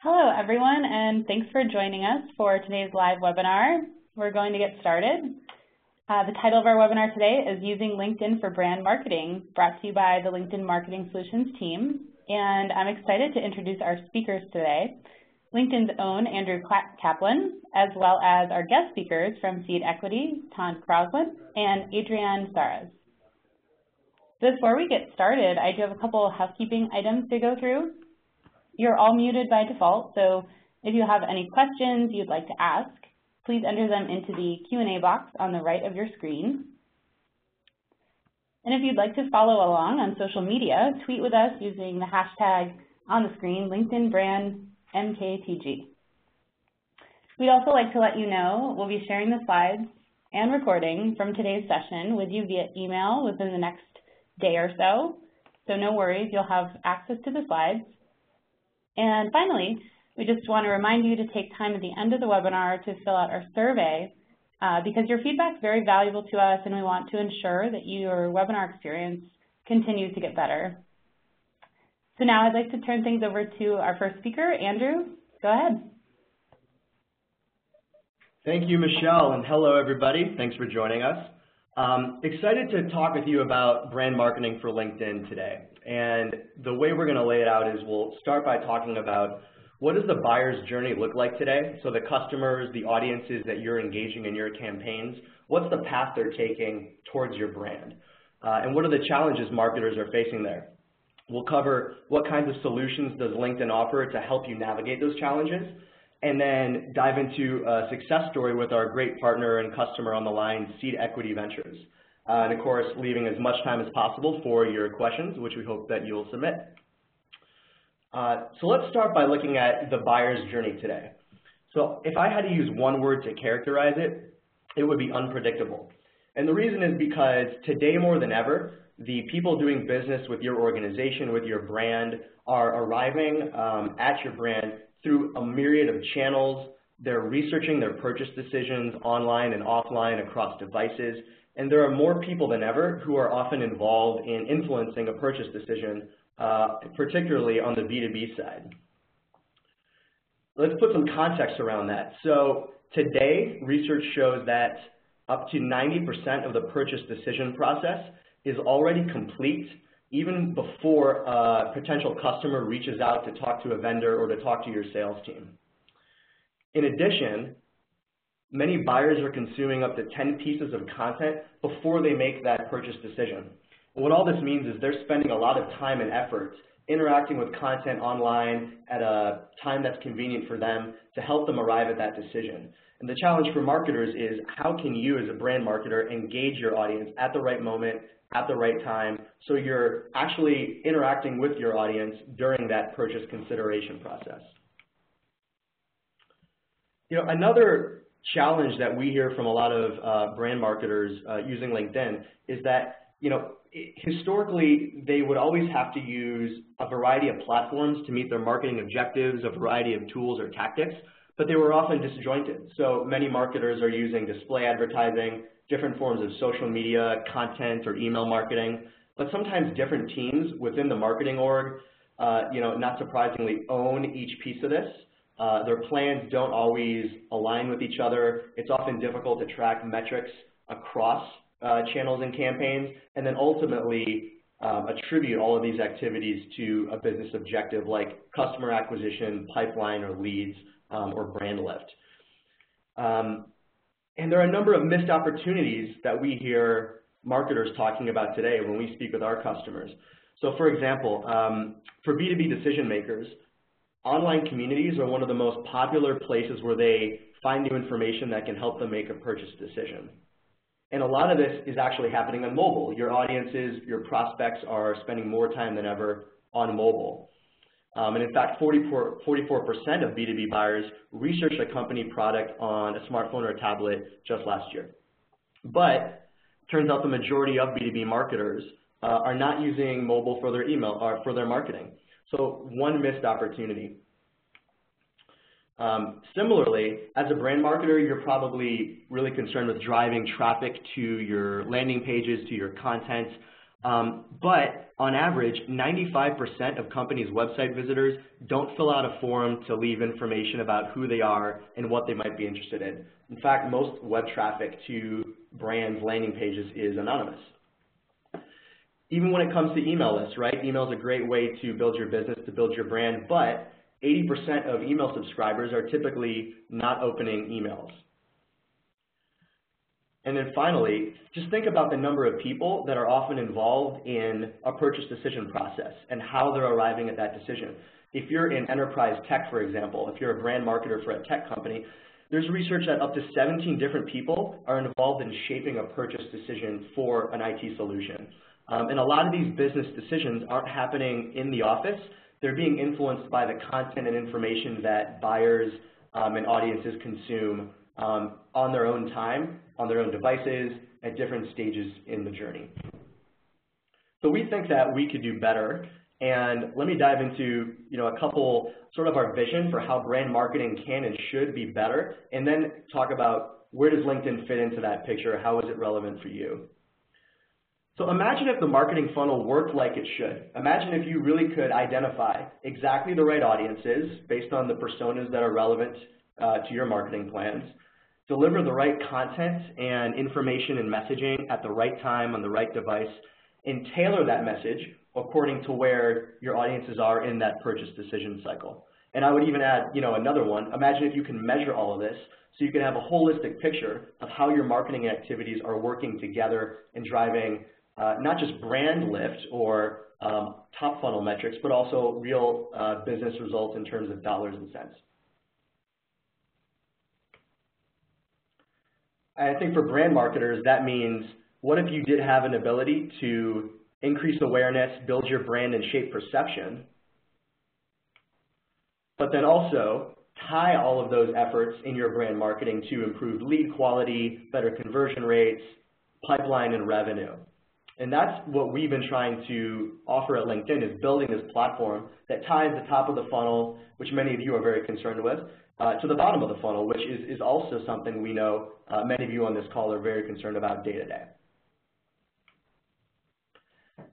Hello, everyone, and thanks for joining us for today's live webinar. We're going to get started. The title of our webinar today is Using LinkedIn for Brand Marketing, brought to you by the LinkedIn Marketing Solutions team. And I'm excited to introduce our speakers today, LinkedIn's own Andrew Kaplan, as well as our guest speakers from Seed Equity, Ton Crosland, and Adrienne Saras. Before we get started, I do have a couple of housekeeping items to go through. You're all muted by default, so if you have any questions you'd like to ask, please enter them into the Q&A box on the right of your screen. And if you'd like to follow along on social media, tweet with us using the hashtag on the screen, LinkedInBrandMKTG. We'd also like to let you know we'll be sharing the slides and recording from today's session with you via email within the next day or so. So no worries, you'll have access to the slides. And finally, we just want to remind you to take time at the end of the webinar to fill out our survey because your feedback is very valuable to us and we want to ensure that your webinar experience continues to get better. So now I'd like to turn things over to our first speaker, Andrew. Go ahead. Thank you, Michelle, and hello, everybody. Thanks for joining us. Excited to talk with you about brand marketing for LinkedIn today. And the way we're going to lay it out is we'll start by talking about what does the buyer's journey look like today? So the customers, the audiences that you're engaging in your campaigns, what's the path they're taking towards your brand? And what are the challenges marketers are facing there? We'll cover what kinds of solutions does LinkedIn offer to help you navigate those challenges, and then dive into a success story with our great partner and customer on the line, Seed Equity Ventures. And of course, leaving as much time as possible for your questions, which we hope that you'll submit. So let's start by looking at the buyer's journey today. So if I had to use one word to characterize it, it would be unpredictable. And the reason is because today more than ever, the people doing business with your organization, with your brand, are arriving at your brand through a myriad of channels. They're researching their purchase decisions online and offline across devices. And there are more people than ever who are often involved in influencing a purchase decision, particularly on the B2B side. Let's put some context around that. So today, research shows that up to 90% of the purchase decision process is already complete even before a potential customer reaches out to talk to a vendor or to talk to your sales team. In addition, many buyers are consuming up to 10 pieces of content before they make that purchase decision. And what all this means is they're spending a lot of time and effort interacting with content online at a time that's convenient for them to help them arrive at that decision. And the challenge for marketers is how can you as a brand marketer engage your audience at the right moment, at the right time, so you're actually interacting with your audience during that purchase consideration process. You know, another challenge that we hear from a lot of brand marketers using LinkedIn is that, you know, historically they would always have to use a variety of platforms to meet their marketing objectives, a variety of tools or tactics, but they were often disjointed. So many marketers are using display advertising, different forms of social media, content, or email marketing, but sometimes different teams within the marketing org, you know, not surprisingly, own each piece of this. Their plans don't always align with each other. It's often difficult to track metrics across channels and campaigns, and then ultimately attribute all of these activities to a business objective like customer acquisition, pipeline, or leads, or brand lift. And there are a number of missed opportunities that we hear marketers talking about today when we speak with our customers. So for example, for B2B decision makers, online communities are one of the most popular places where they find new information that can help them make a purchase decision. And a lot of this is actually happening on mobile. Your audiences, your prospects are spending more time than ever on mobile. And in fact, 44% of B2B buyers researched a company product on a smartphone or a tablet just last year. But it turns out the majority of B2B marketers are not using mobile for their email or for their marketing. So one missed opportunity. Similarly, as a brand marketer, you're probably really concerned with driving traffic to your landing pages, to your content, But on average, 95% of companies' website visitors don't fill out a form to leave information about who they are and what they might be interested in. In fact, most web traffic to brands' landing pages is anonymous. Even when it comes to email lists, right? Email is a great way to build your business, to build your brand, but 80% of email subscribers are typically not opening emails. And then finally, just think about the number of people that are often involved in a purchase decision process and how they're arriving at that decision. If you're in enterprise tech, for example, if you're a brand marketer for a tech company, there's research that up to 17 different people are involved in shaping a purchase decision for an IT solution. And a lot of these business decisions aren't happening in the office. They're being influenced by the content and information that buyers and audiences consume on their own time, on their own devices, at different stages in the journey. So we think that we could do better, and let me dive into a couple sort of our vision for how brand marketing can and should be better, and then talk about where does LinkedIn fit into that picture, how is it relevant for you. So imagine if the marketing funnel worked like it should. Imagine if you really could identify exactly the right audiences based on the personas that are relevant to your marketing plans, deliver the right content and information and messaging at the right time on the right device, and tailor that message according to where your audiences are in that purchase decision cycle. And I would even add, another one. Imagine if you can measure all of this so you can have a holistic picture of how your marketing activities are working together and driving not just brand lift or top funnel metrics, but also real business results in terms of dollars and cents. I think for brand marketers, that means what if you did have an ability to increase awareness, build your brand, and shape perception, but then also tie all of those efforts in your brand marketing to improve lead quality, better conversion rates, pipeline, and revenue. And that's what we've been trying to offer at LinkedIn, is building this platform that ties the top of the funnel, which many of you are very concerned with, to the bottom of the funnel, which is also something we know many of you on this call are very concerned about day to day.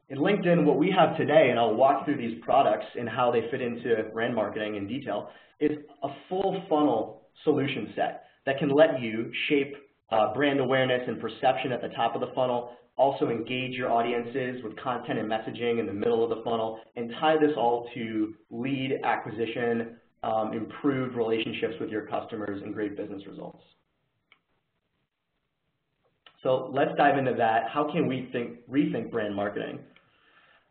In LinkedIn, what we have today, and I'll walk through these products and how they fit into brand marketing in detail, is a full funnel solution set that can let you shape brand awareness and perception at the top of the funnel, also engage your audiences with content and messaging in the middle of the funnel, and tie this all to lead acquisition, improved relationships with your customers, and great business results. So let's dive into that. How can we rethink brand marketing?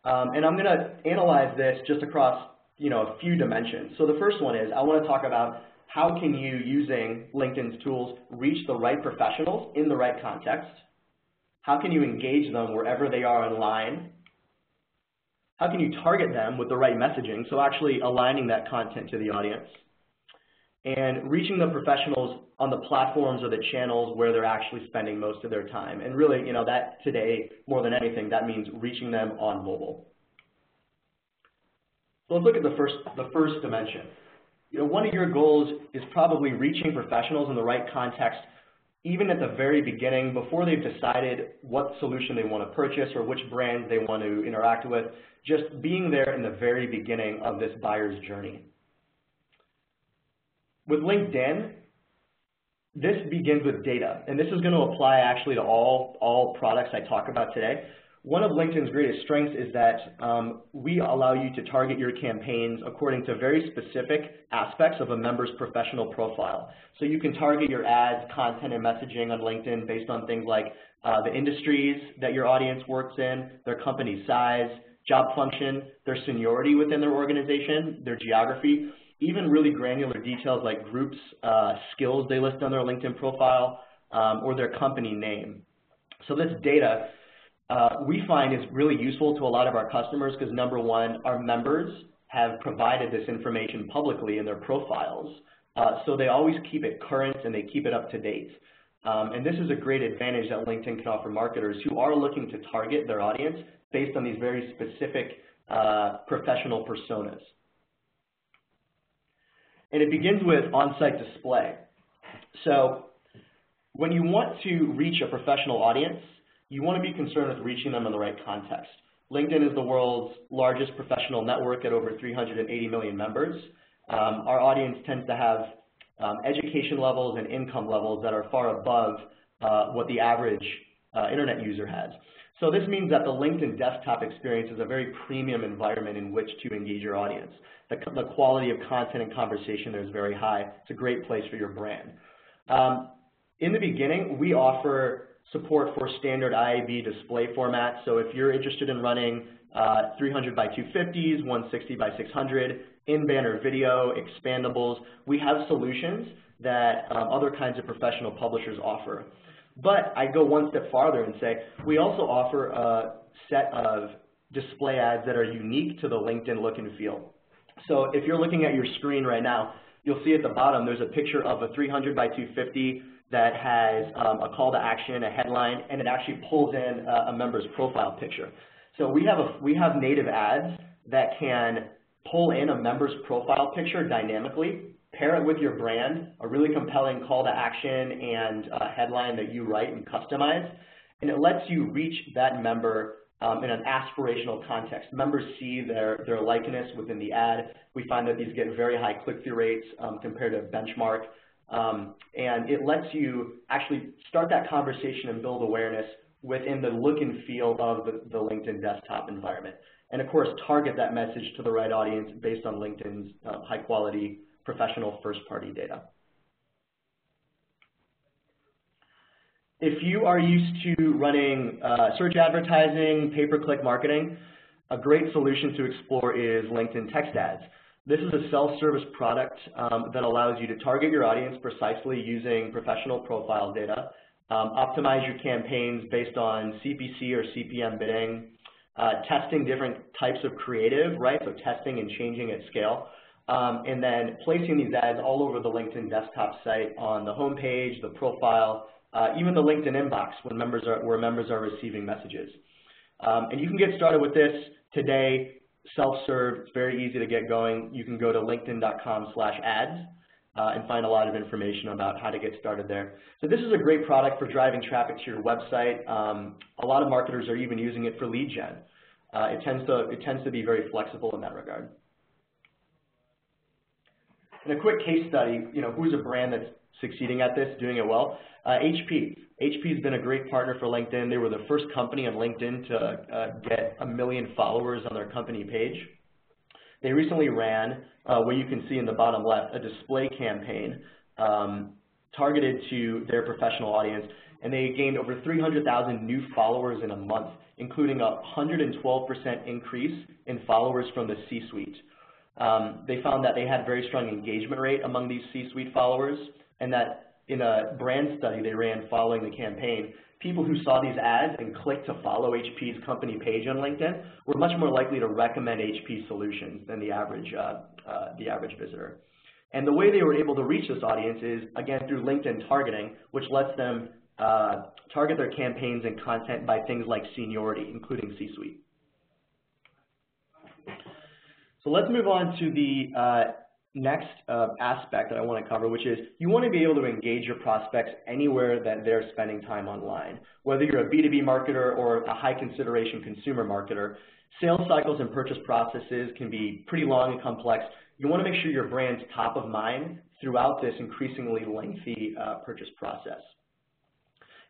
And I'm going to analyze this just across a few dimensions. So the first one is I want to talk about how can you, using LinkedIn's tools, reach the right professionals in the right context? How can you engage them wherever they are online? How can you target them with the right messaging, so actually aligning that content to the audience? And reaching the professionals on the platforms or the channels where they're actually spending most of their time. And really, that today, more than anything, that means reaching them on mobile. So let's look at the first dimension. One of your goals is probably reaching professionals in the right context, even at the very beginning, before they've decided what solution they want to purchase or which brands they want to interact with, just being there in the very beginning of this buyer's journey. With LinkedIn, this begins with data, and this is going to apply actually to all products I talk about today. One of LinkedIn's greatest strengths is that we allow you to target your campaigns according to very specific aspects of a member's professional profile. So you can target your ads, content, and messaging on LinkedIn based on things like the industries that your audience works in, their company size, job function, their seniority within their organization, their geography, even really granular details like groups, skills they list on their LinkedIn profile, or their company name. So this data we find is really useful to a lot of our customers because, number one, our members have provided this information publicly in their profiles, so they always keep it current and they keep it up to date. And this is a great advantage that LinkedIn can offer marketers who are looking to target their audience based on these very specific professional personas. And it begins with on-site display. So when you want to reach a professional audience, you want to be concerned with reaching them in the right context. LinkedIn is the world's largest professional network at over 380 million members. Our audience tends to have education levels and income levels that are far above what the average internet user has. So this means that the LinkedIn desktop experience is a very premium environment in which to engage your audience. The quality of content and conversation there is very high. It's a great place for your brand. In the beginning, we offer support for standard IAB display formats. So if you're interested in running 300 by 250s, 160 by 600, in-banner video, expandables, we have solutions that other kinds of professional publishers offer. But I go one step farther and say we also offer a set of display ads that are unique to the LinkedIn look and feel. So if you're looking at your screen right now, you'll see at the bottom there's a picture of a 300 by 250 that has a call to action, a headline, and it actually pulls in a member's profile picture. So we have native ads that can pull in a member's profile picture dynamically, pair it with your brand, a really compelling call to action and a headline that you write and customize, and it lets you reach that member in an aspirational context. Members see their likeness within the ad. We find that these get very high click-through rates compared to benchmark, and it lets you actually start that conversation and build awareness within the look and feel of the LinkedIn desktop environment. And of course, target that message to the right audience based on LinkedIn's high-quality professional first-party data. If you are used to running search advertising, pay-per-click marketing, a great solution to explore is LinkedIn text ads. This is a self-service product that allows you to target your audience precisely using professional profile data, optimize your campaigns based on CPC or CPM bidding, testing different types of creative, right? So testing and changing at scale. And then placing these ads all over the LinkedIn desktop site on the homepage, the profile, even the LinkedIn inbox where members are receiving messages. And you can get started with this today, self-serve. It's very easy to get going. You can go to linkedin.com/ads and find a lot of information about how to get started there. So this is a great product for driving traffic to your website. A lot of marketers are even using it for lead gen. It tends to be very flexible in that regard. In a quick case study, who's a brand that's succeeding at this, doing it well? HP. HP's been a great partner for LinkedIn. They were the first company on LinkedIn to get 1 million followers on their company page. They recently ran, what you can see in the bottom left, a display campaign targeted to their professional audience, and they gained over 300,000 new followers in a month, including a 112% increase in followers from the C-suite. They found that they had very strong engagement rate among these C-suite followers, and that in a brand study they ran following the campaign, people who saw these ads and clicked to follow HP's company page on LinkedIn were much more likely to recommend HP solutions than the average visitor. And the way they were able to reach this audience is, again, through LinkedIn targeting, which lets them target their campaigns and content by things like seniority, including C-suite. So let's move on to the next aspect that I want to cover, which is you want to be able to engage your prospects anywhere that they're spending time online. Whether you're a B2B marketer or a high consideration consumer marketer, sales cycles and purchase processes can be pretty long and complex. You want to make sure your brand's top of mind throughout this increasingly lengthy purchase process.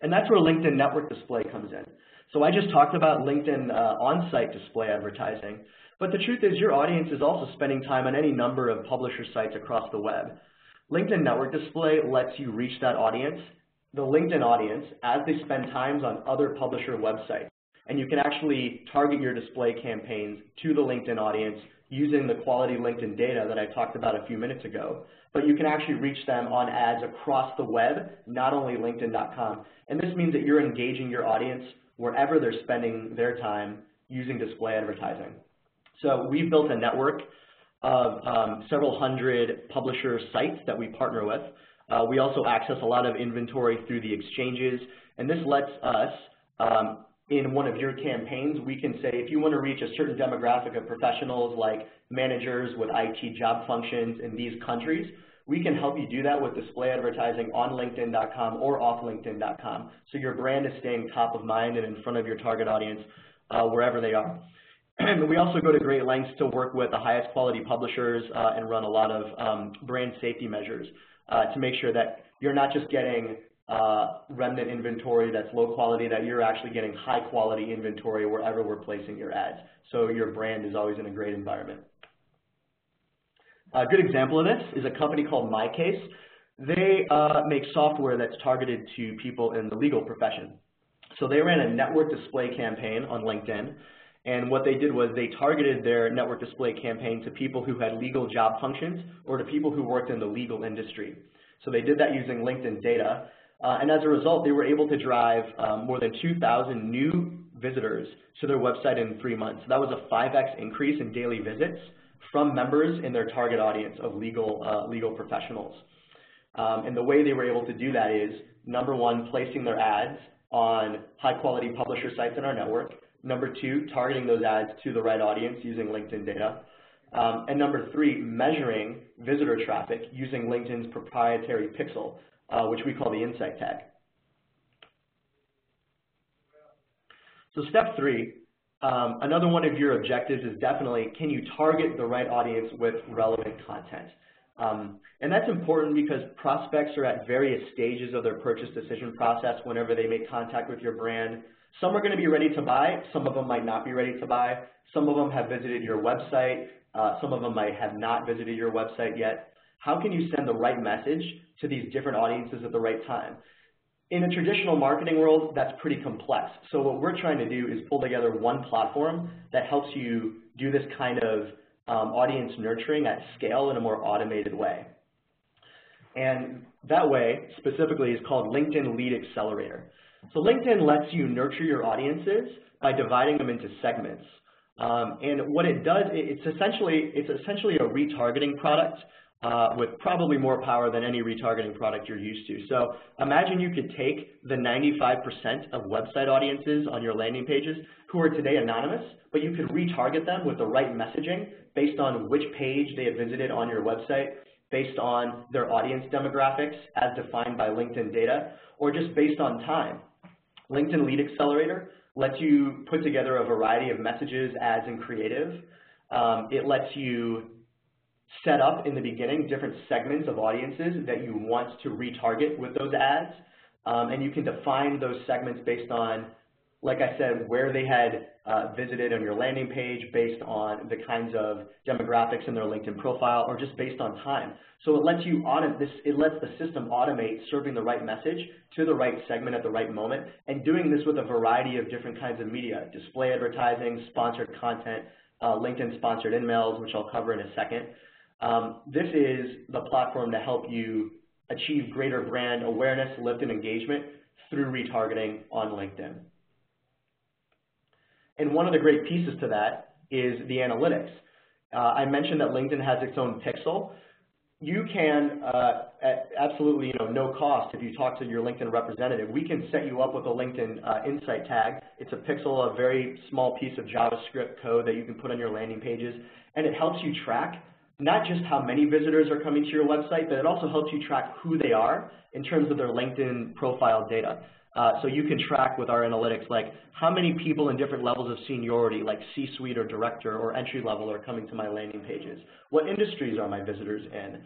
And that's where LinkedIn Network Display comes in. So I just talked about LinkedIn on-site display advertising. But the truth is your audience is also spending time on any number of publisher sites across the web. LinkedIn Network Display lets you reach that audience, the LinkedIn audience, as they spend times on other publisher websites. And you can actually target your display campaigns to the LinkedIn audience using the quality LinkedIn data that I talked about a few minutes ago. But you can actually reach them on ads across the web, not only LinkedIn.com. And this means that you're engaging your audience wherever they're spending their time using display advertising. So we've built a network of several hundred publisher sites that we partner with. We also access a lot of inventory through the exchanges, and this lets us, in one of your campaigns, we can say if you want to reach a certain demographic of professionals like managers with IT job functions in these countries, we can help you do that with display advertising on LinkedIn.com or off LinkedIn.com, so your brand is staying top of mind and in front of your target audience wherever they are. We also go to great lengths to work with the highest quality publishers and run a lot of brand safety measures to make sure that you're not just getting remnant inventory that's low quality, that you're actually getting high quality inventory wherever we're placing your ads. So your brand is always in a great environment. A good example of this is a company called MyCase. They make software that's targeted to people in the legal profession. So they ran a network display campaign on LinkedIn, and what they did was they targeted their network display campaign to people who had legal job functions or to people who worked in the legal industry. So they did that using LinkedIn data, and as a result, they were able to drive more than 2,000 new visitors to their website in 3 months. So that was a 5x increase in daily visits from members in their target audience of legal professionals. And the way they were able to do that is, number one, placing their ads on high-quality publisher sites in our network. Number two, targeting those ads to the right audience using LinkedIn data. And number three, measuring visitor traffic using LinkedIn's proprietary pixel, which we call the insight tag. So step three, another one of your objectives is definitely, can you target the right audience with relevant content? And that's important because prospects are at various stages of their purchase decision process whenever they make contact with your brand. Some are going to be ready to buy, some of them might not be ready to buy, some of them have visited your website, some of them might have not visited your website yet. How can you send the right message to these different audiences at the right time? In a traditional marketing world, that's pretty complex. So what we're trying to do is pull together one platform that helps you do this kind of audience nurturing at scale in a more automated way. And that way, specifically, is called LinkedIn Lead Accelerator. So LinkedIn lets you nurture your audiences by dividing them into segments. And what it does, it's essentially a retargeting product with probably more power than any retargeting product you're used to. So imagine you could take the 95% of website audiences on your landing pages who are today anonymous, but you could retarget them with the right messaging based on which page they had visited on your website, based on their audience demographics as defined by LinkedIn data, or just based on time. LinkedIn Lead Accelerator lets you put together a variety of messages, ads, and creative. It lets you set up in the beginning different segments of audiences that you want to retarget with those ads, and you can define those segments based on, like I said, where they had visited on your landing page, based on the kinds of demographics in their LinkedIn profile, or just based on time. So it lets you it lets the system automate serving the right message to the right segment at the right moment, and doing this with a variety of different kinds of media: display advertising, sponsored content, LinkedIn sponsored emails, which I'll cover in a second. This is the platform to help you achieve greater brand awareness, lift, and engagement through retargeting on LinkedIn. And one of the great pieces to that is the analytics. I mentioned that LinkedIn has its own pixel. You can, at absolutely no cost, if you talk to your LinkedIn representative, we can set you up with a LinkedIn insight tag. It's a pixel, a very small piece of JavaScript code that you can put on your landing pages, and it helps you track not just how many visitors are coming to your website, but it also helps you track who they are in terms of their LinkedIn profile data. So you can track with our analytics, like how many people in different levels of seniority, like C-suite or director or entry level, are coming to my landing pages. What industries are my visitors in?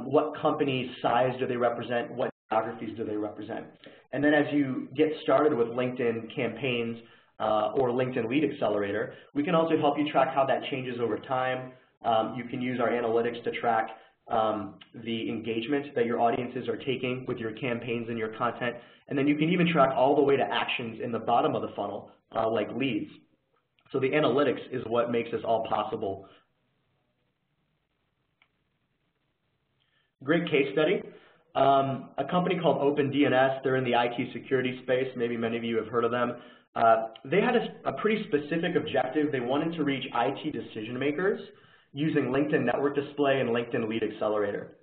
What company size do they represent? What geographies do they represent? And then as you get started with LinkedIn campaigns or LinkedIn Lead Accelerator, we can also help you track how that changes over time. You can use our analytics to track the engagement that your audiences are taking with your campaigns and your content. And then you can even track all the way to actions in the bottom of the funnel, like leads. So the analytics is what makes this all possible. Great case study. A company called OpenDNS, they're in the IT security space. Maybe many of you have heard of them. They had a pretty specific objective. They wanted to reach IT decision makers using LinkedIn Network Display and LinkedIn Lead Accelerator.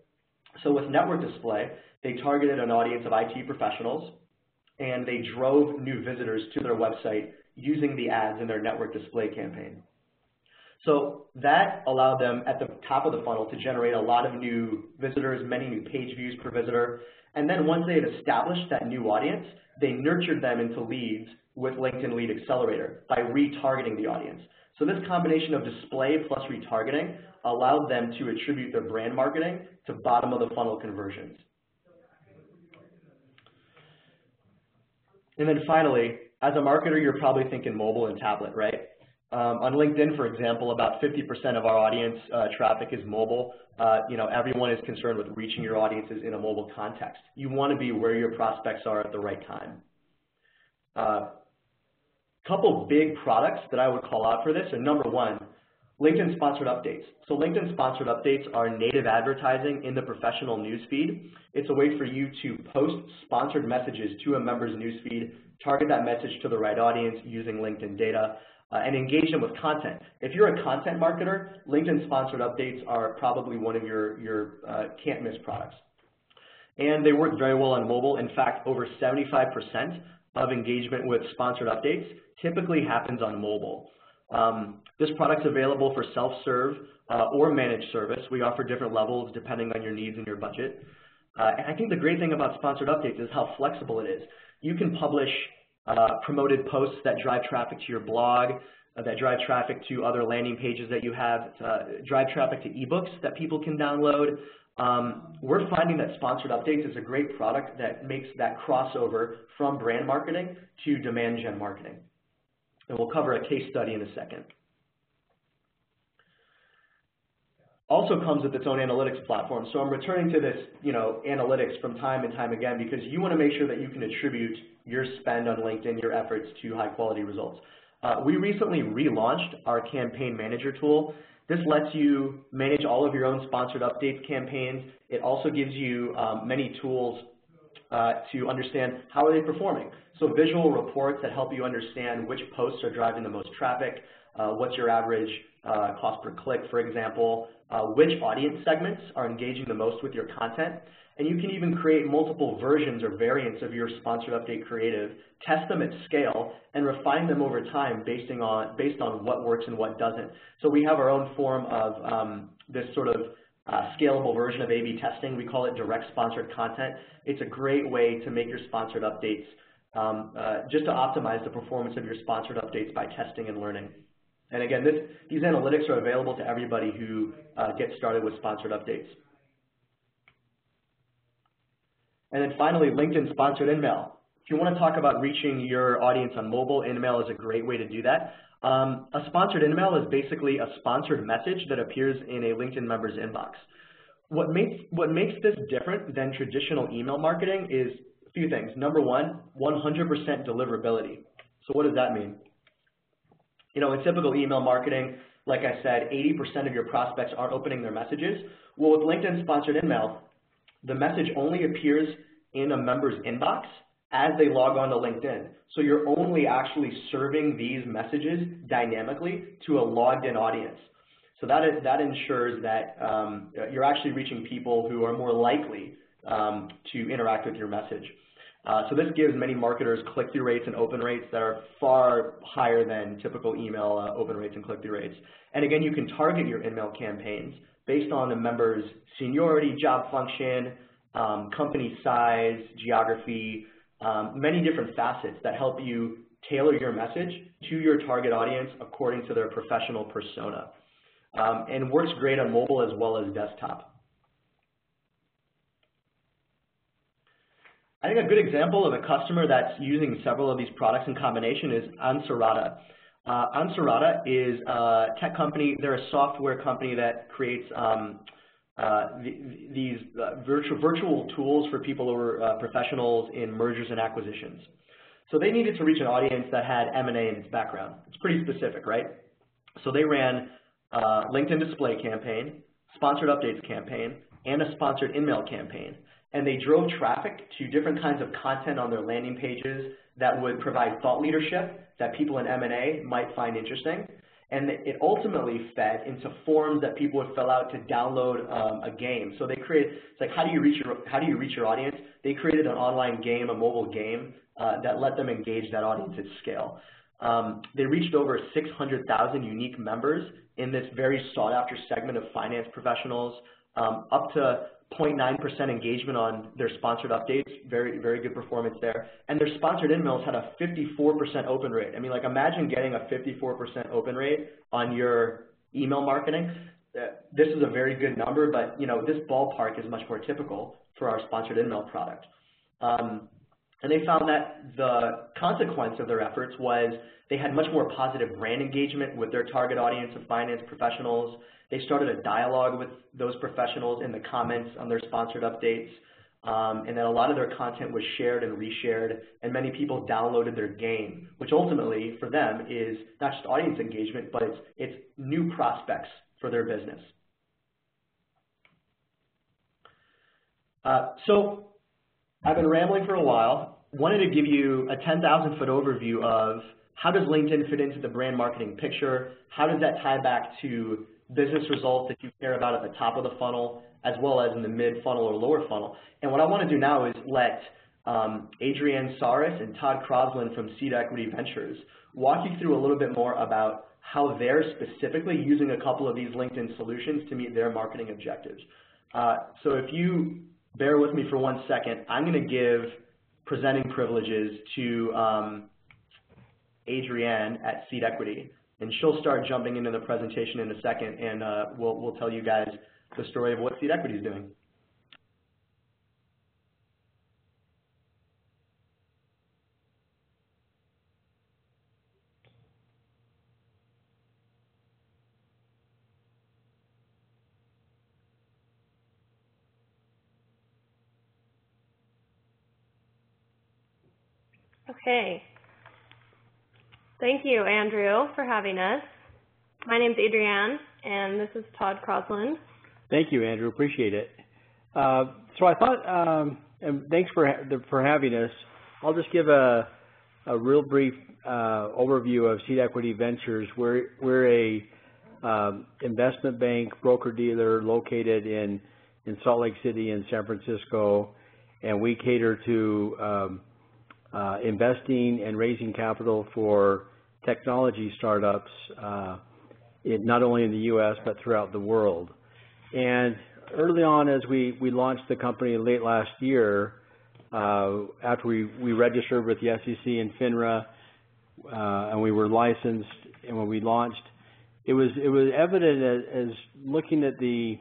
So with Network Display, they targeted an audience of IT professionals, and they drove new visitors to their website using the ads in their Network Display campaign. So that allowed them at the top of the funnel to generate a lot of new visitors, many new page views per visitor. And then once they had established that new audience, they nurtured them into leads with LinkedIn Lead Accelerator by retargeting the audience. So this combination of display plus retargeting allowed them to attribute their brand marketing to bottom of the funnel conversions. And then finally, as a marketer, you're probably thinking mobile and tablet, right? On LinkedIn, for example, about 50% of our audience traffic is mobile. Everyone is concerned with reaching your audiences in a mobile context. You want to be where your prospects are at the right time. Couple big products that I would call out for this are, number one, LinkedIn Sponsored Updates. So LinkedIn Sponsored Updates are native advertising in the professional newsfeed. It's a way for you to post sponsored messages to a member's newsfeed, target that message to the right audience using LinkedIn data, and engage them with content. If you're a content marketer, LinkedIn Sponsored Updates are probably one of your can't-miss products. And they work very well on mobile. In fact, over 75% of engagement with Sponsored Updates typically happens on mobile. This product's available for self-serve or managed service. We offer different levels depending on your needs and your budget. And I think the great thing about Sponsored Updates is how flexible it is. You can publish promoted posts that drive traffic to your blog, that drive traffic to other landing pages that you have, drive traffic to ebooks that people can download. We're finding that Sponsored Updates is a great product that makes that crossover from brand marketing to demand gen marketing. And we'll cover a case study in a second. Also comes with its own analytics platform. So I'm returning to this, analytics from time and time again because you want to make sure that you can attribute your spend on LinkedIn, your efforts to high quality results. We recently relaunched our campaign manager tool. This lets you manage all of your own Sponsored Updates campaigns. It also gives you many tools to understand how are they performing. So visual reports that help you understand which posts are driving the most traffic, what's your average cost per click, for example, which audience segments are engaging the most with your content. And you can even create multiple versions or variants of your Sponsored Update creative, test them at scale, and refine them over time based on what works and what doesn't. So we have our own form of this sort of scalable version of A/B testing. We call it direct sponsored content. It's a great way to make your Sponsored Updates, just to optimize the performance of your Sponsored Updates by testing and learning. And again, these analytics are available to everybody who gets started with Sponsored Updates. And then finally, LinkedIn Sponsored InMail. If you want to talk about reaching your audience on mobile, InMail is a great way to do that. A sponsored InMail is basically a sponsored message that appears in a LinkedIn member's inbox. What makes this different than traditional email marketing is a few things. Number one, 100% deliverability. So what does that mean? In typical email marketing, like I said, 80% of your prospects aren't opening their messages. Well, with LinkedIn Sponsored InMail, the message only appears in a member's inbox as they log on to LinkedIn. So you're only actually serving these messages dynamically to a logged in audience. So that ensures that you're actually reaching people who are more likely to interact with your message. So this gives many marketers click-through rates and open rates that are far higher than typical email open rates and click-through rates. And again, you can target your InMail campaigns based on the member's seniority, job function, company size, geography, many different facets that help you tailor your message to your target audience according to their professional persona. And works great on mobile as well as desktop. I think a good example of a customer that's using several of these products in combination is Anserata. Anserata is a tech company. They're a software company that creates these virtual tools for people who are professionals in mergers and acquisitions. So they needed to reach an audience that had M&A in its background. It's pretty specific, right? So they ran a LinkedIn display campaign, Sponsored Updates campaign, and a Sponsored InMail campaign. And they drove traffic to different kinds of content on their landing pages that would provide thought leadership that people in M&A might find interesting. And it ultimately fed into forms that people would fill out to download a game. So they created, it's like, how do you reach your audience? They created an online game, a mobile game, that let them engage that audience at scale. They reached over 600,000 unique members in this very sought-after segment of finance professionals, up to 0.9% engagement on their sponsored updates, very, very good performance there. And their sponsored emails had a 54% open rate. I mean, like, imagine getting a 54% open rate on your email marketing. This is a very good number, but, you know, this ballpark is much more typical for our sponsored email product. And they found that the consequence of their efforts was they had much more positive brand engagement with their target audience of finance professionals. They started a dialogue with those professionals in the comments on their sponsored updates, and then a lot of their content was shared and reshared, and many people downloaded their game, which ultimately for them is not just audience engagement, but it's new prospects for their business. So I've been rambling for a while. Wanted to give you a 10,000-foot overview of how does LinkedIn fit into the brand marketing picture, how does that tie back to business results that you care about at the top of the funnel, as well as in the mid-funnel or lower funnel. And what I want to do now is let Adrienne Saris and Todd Crosland from Seed Equity Ventures walk you through a little bit more about how they're specifically using a couple of these LinkedIn solutions to meet their marketing objectives. So if you bear with me for 1 second, I'm going to give presenting privileges to Adrienne at Seed Equity, and she'll start jumping into the presentation in a second, and we'll tell you guys the story of what Seed Equity is doing. Okay. Thank you, Andrew, for having us. My name's Adrienne, and this is Todd Crosland. Thank you, Andrew. Appreciate it. So I thought, and thanks for having us. I'll just give a real brief overview of Seed Equity Ventures. We're a investment bank broker-dealer located in Salt Lake City and San Francisco, and we cater to investing and raising capital for technology startups, not only in the U.S. but throughout the world. And early on, as we launched the company late last year, after we registered with the SEC and FINRA, and we were licensed, and when we launched, it was evident as looking at the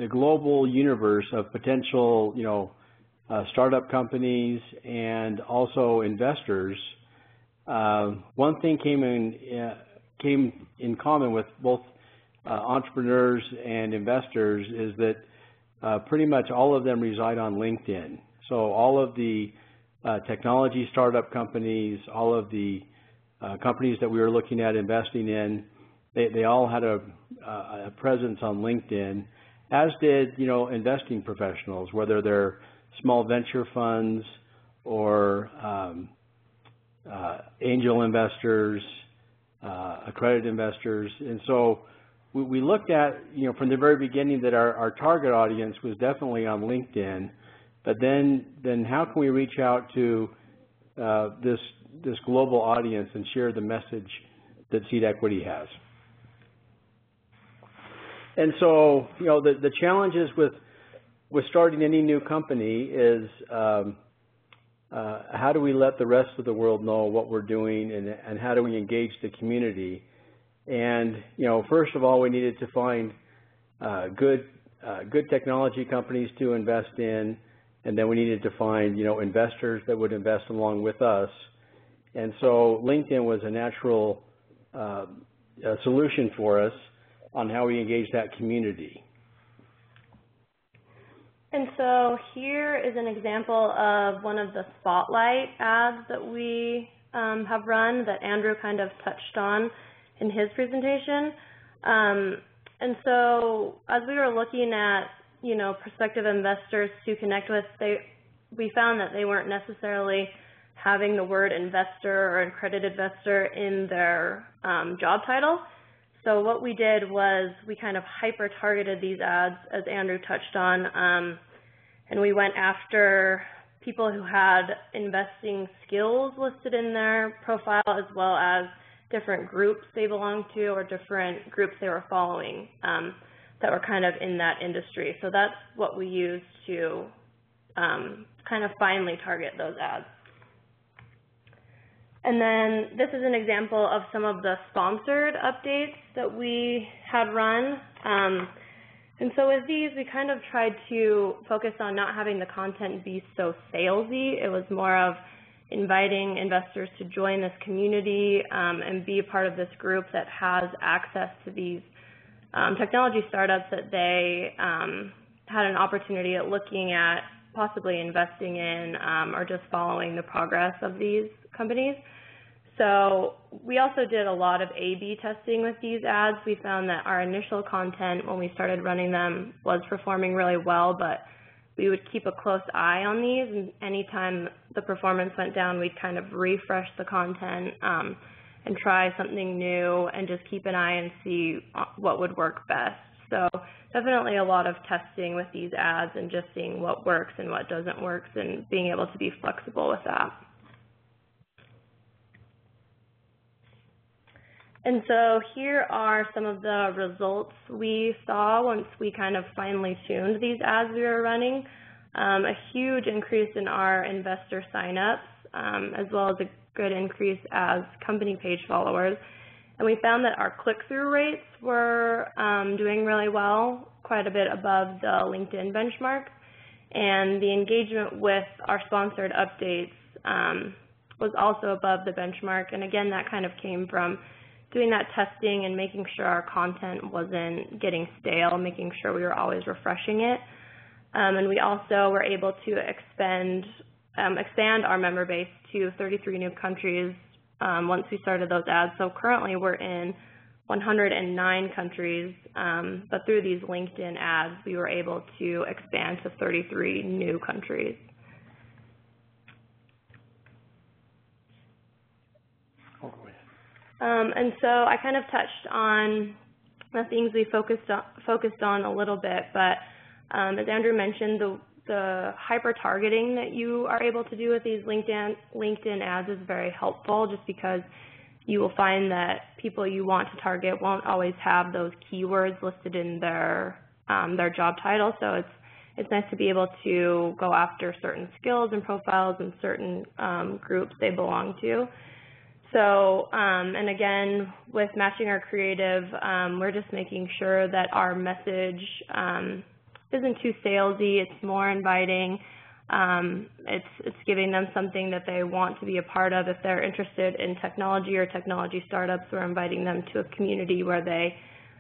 global universe of potential, startup companies and also investors. One thing came in common with both entrepreneurs and investors is that pretty much all of them reside on LinkedIn. So all of the technology startup companies, all of the companies that we were looking at investing in, they all had a presence on LinkedIn, as did investing professionals, whether they're small venture funds or angel investors, accredited investors. And so we looked at, from the very beginning that our target audience was definitely on LinkedIn, but then how can we reach out to this global audience and share the message that Seed Equity has? And so, the challenges with starting any new company is how do we let the rest of the world know what we're doing, and how do we engage the community? And first of all, we needed to find good technology companies to invest in, and then we needed to find investors that would invest along with us. And so LinkedIn was a natural solution for us on how we engage that community. And so here is an example of one of the spotlight ads that we have run that Andrew kind of touched on in his presentation. And so as we were looking at, prospective investors to connect with, we found that they weren't necessarily having the word investor or accredited investor in their job title. So what we did was we kind of hyper-targeted these ads, as Andrew touched on, and we went after people who had investing skills listed in their profile, as well as different groups they belonged to or different groups they were following that were kind of in that industry. So that's what we used to kind of finally target those ads. And then this is an example of some of the sponsored updates that we had run. And so with these, we kind of tried to focus on not having the content be so salesy. It was more of inviting investors to join this community and be a part of this group that has access to these technology startups that they had an opportunity at looking at possibly investing in or just following the progress of these companies. So we also did a lot of A/B testing with these ads. We found that our initial content when we started running them was performing really well, but we would keep a close eye on these, and anytime the performance went down, we'd kind of refresh the content and try something new and just keep an eye and see what would work best. So definitely a lot of testing with these ads and just seeing what works and what doesn't work and being able to be flexible with that. And so here are some of the results we saw once we kind of finely tuned these ads we were running. A huge increase in our investor signups, as well as a good increase as company page followers. And we found that our click-through rates were doing really well, quite a bit above the LinkedIn benchmark. And the engagement with our sponsored updates was also above the benchmark. And again, that kind of came from doing that testing and making sure our content wasn't getting stale, making sure we were always refreshing it. And we also were able to expand our member base to 33 new countries once we started those ads. So currently we're in 109 countries, but through these LinkedIn ads, we were able to expand to 33 new countries. And so I kind of touched on the things we focused on a little bit, but as Andrew mentioned, the hyper-targeting that you are able to do with these LinkedIn ads is very helpful, just because you will find that people you want to target won't always have those keywords listed in their job title. So it's nice to be able to go after certain skills and profiles and certain groups they belong to. So, and again, with matching our creative, we're just making sure that our message isn't too salesy. It's more inviting. It's giving them something that they want to be a part of. If they're interested in technology or technology startups, we're inviting them to a community where they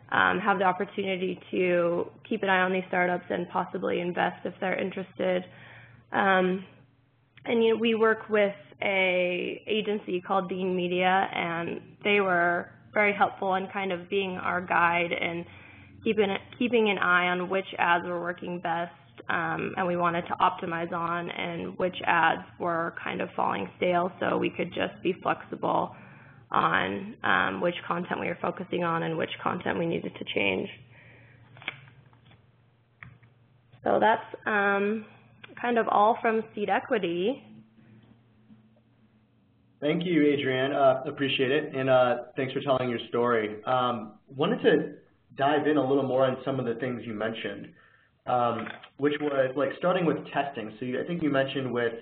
have the opportunity to keep an eye on these startups and possibly invest if they're interested. And we work with an agency called Dean Media, and they were very helpful in kind of being our guide and keeping an eye on which ads were working best and we wanted to optimize on, and which ads were kind of falling stale, so we could just be flexible on which content we were focusing on and which content we needed to change. So that's kind of all from Seed Equity. Thank you, Adrienne. Appreciate it, and thanks for telling your story. Wanted to dive in a little more on some of the things you mentioned, which was like starting with testing. So I think you mentioned with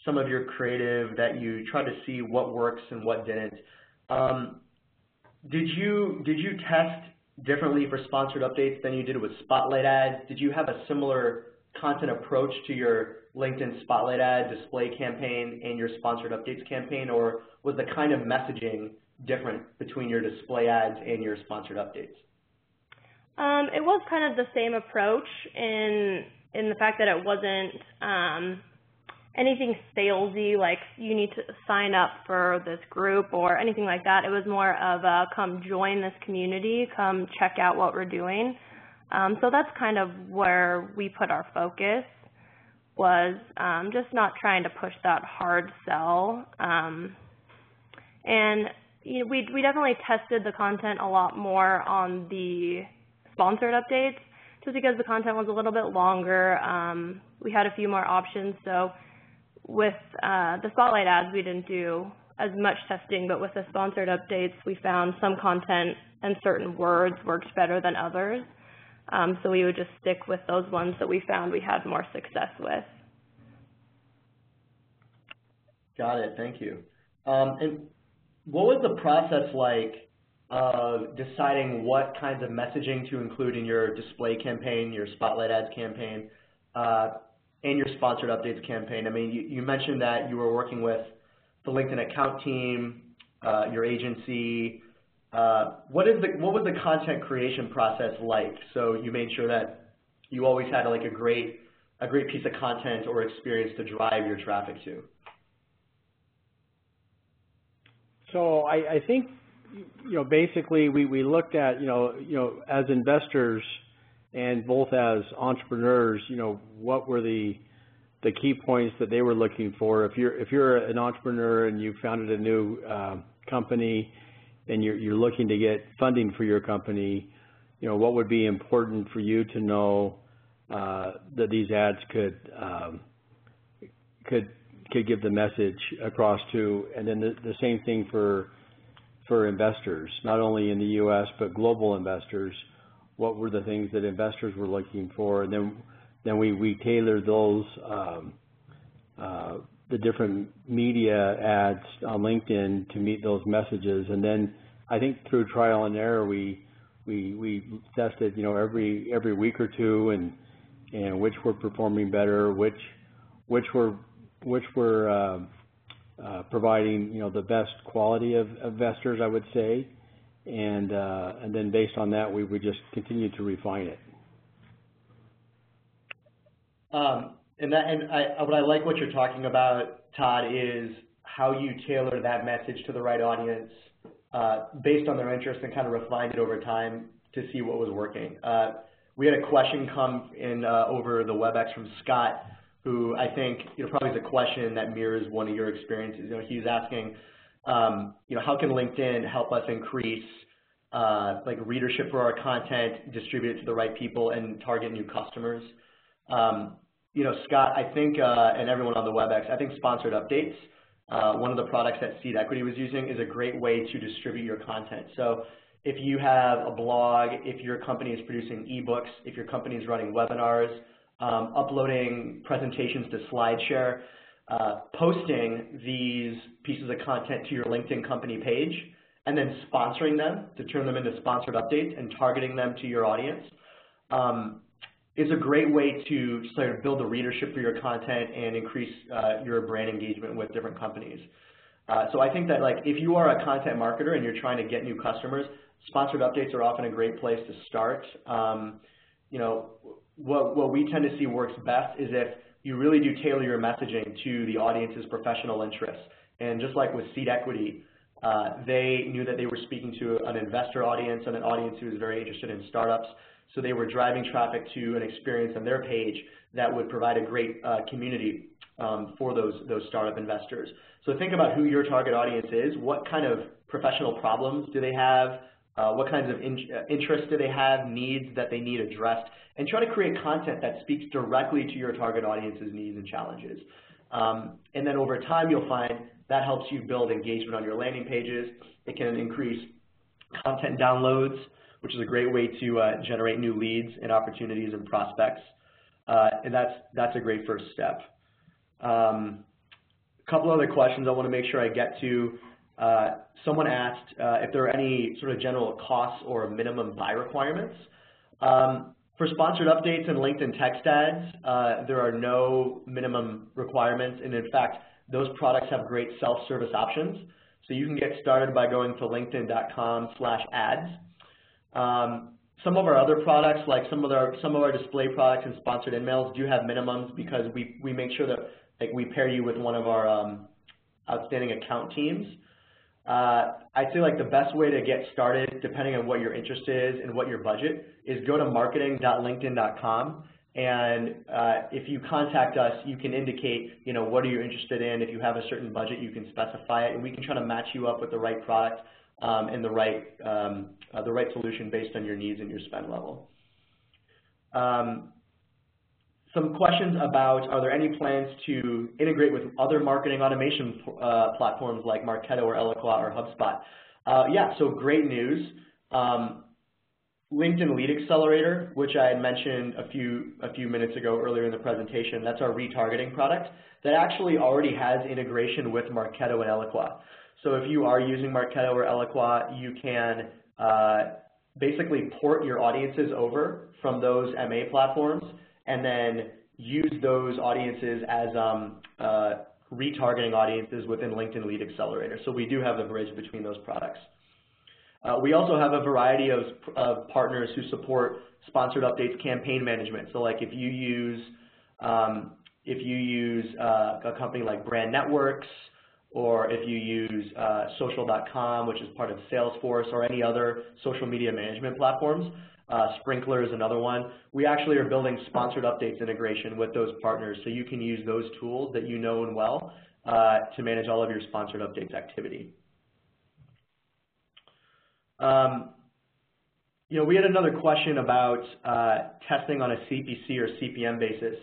some of your creative that you try to see what works and what didn't. Did you test differently for sponsored updates than you did with Spotlight ads? Did you have a similar content approach to your LinkedIn Spotlight ad display campaign and your sponsored updates campaign, or was the kind of messaging different between your display ads and your sponsored updates? It was kind of the same approach in the fact that it wasn't anything salesy, like you need to sign up for this group or anything like that. It was more of a come join this community, come check out what we're doing. So that's kind of where we put our focus, was just not trying to push that hard sell. And we definitely tested the content a lot more on the sponsored updates, just because the content was a little bit longer. We had a few more options, so with the Spotlight ads, we didn't do as much testing, but with the sponsored updates, we found some content and certain words worked better than others. So we would just stick with those ones that we found we had more success with. Got it, thank you. And what was the process like of deciding what kinds of messaging to include in your display campaign, your Spotlight ads campaign, and your sponsored updates campaign? I mean, you mentioned that you were working with the LinkedIn account team, your agency. What was the content creation process like? So you made sure that you always had like a great piece of content or experience to drive your traffic to. So I think, basically we looked at, as investors and both as entrepreneurs, what were the key points that they were looking for. If you're an entrepreneur and you founded a new company and you're looking to get funding for your company, what would be important for you to know that these ads could give the message across to, and then the same thing for investors, not only in the U.S. but global investors. What were the things that investors were looking for, and then we tailored those the different media ads on LinkedIn to meet those messages. And then I think through trial and error we tested every week or two and which were performing better, which were providing the best quality of investors, I would say, and then based on that we would just continue to refine it. What I like what you're talking about, Todd, is how you tailor that message to the right audience based on their interest and kind of refined it over time to see what was working. We had a question come in over the WebEx from Scott, who I think probably is a question that mirrors one of your experiences. He's asking, how can LinkedIn help us increase like readership for our content, distribute it to the right people, and target new customers? Scott, I think, and everyone on the WebEx, I think sponsored updates, one of the products that Seed Equity was using, is a great way to distribute your content. So if you have a blog, if your company is producing ebooks, if your company is running webinars, uploading presentations to SlideShare, posting these pieces of content to your LinkedIn company page, and then sponsoring them to turn them into sponsored updates and targeting them to your audience, is a great way to sort of build the readership for your content and increase your brand engagement with different companies. So I think that if you are a content marketer and you're trying to get new customers, sponsored updates are often a great place to start. What we tend to see works best is if you really do tailor your messaging to the audience's professional interests. And just like with Seed Equity, they knew that they were speaking to an investor audience and an audience who was very interested in startups. So they were driving traffic to an experience on their page that would provide a great community for those startup investors. So think about who your target audience is, what kind of professional problems do they have, what kinds of interests do they have, needs that they need addressed, and try to create content that speaks directly to your target audience's needs and challenges. And then over time, you'll find that helps you build engagement on your landing pages. It can increase content downloads, which is a great way to generate new leads and opportunities and prospects. And that's a great first step. A couple other questions I want to make sure I get to. Someone asked if there are any sort of general costs or minimum buy requirements. For sponsored updates and LinkedIn text ads, there are no minimum requirements, and in fact, those products have great self-service options. So you can get started by going to linkedin.com/ads. Some of our other products, like some of our display products and sponsored emails, do have minimums because we make sure that we pair you with one of our outstanding account teams. I'd say the best way to get started, depending on what your interest is and what your budget is, go to marketing.linkedin.com, and if you contact us, you can indicate what are you interested in. If you have a certain budget, you can specify it, and we can try to match you up with the right product and the right solution based on your needs and your spend level. some questions about, are there any plans to integrate with other marketing automation platforms like Marketo or Eloqua or HubSpot? Yeah, so great news. LinkedIn Lead Accelerator, which I had mentioned a few minutes ago earlier in the presentation, that's our retargeting product that actually already has integration with Marketo and Eloqua. So if you are using Marketo or Eloqua, you can basically port your audiences over from those MA platforms and then use those audiences as retargeting audiences within LinkedIn Lead Accelerator. So we do have a bridge between those products. We also have a variety of partners who support sponsored updates campaign management. So like if you use a company like Brand Networks, or if you use social.com, which is part of Salesforce, or any other social media management platforms, Sprinkler is another one, we actually are building sponsored updates integration with those partners, so you can use those tools that you know and well to manage all of your sponsored updates activity. You know, we had another question about testing on a CPC or CPM basis.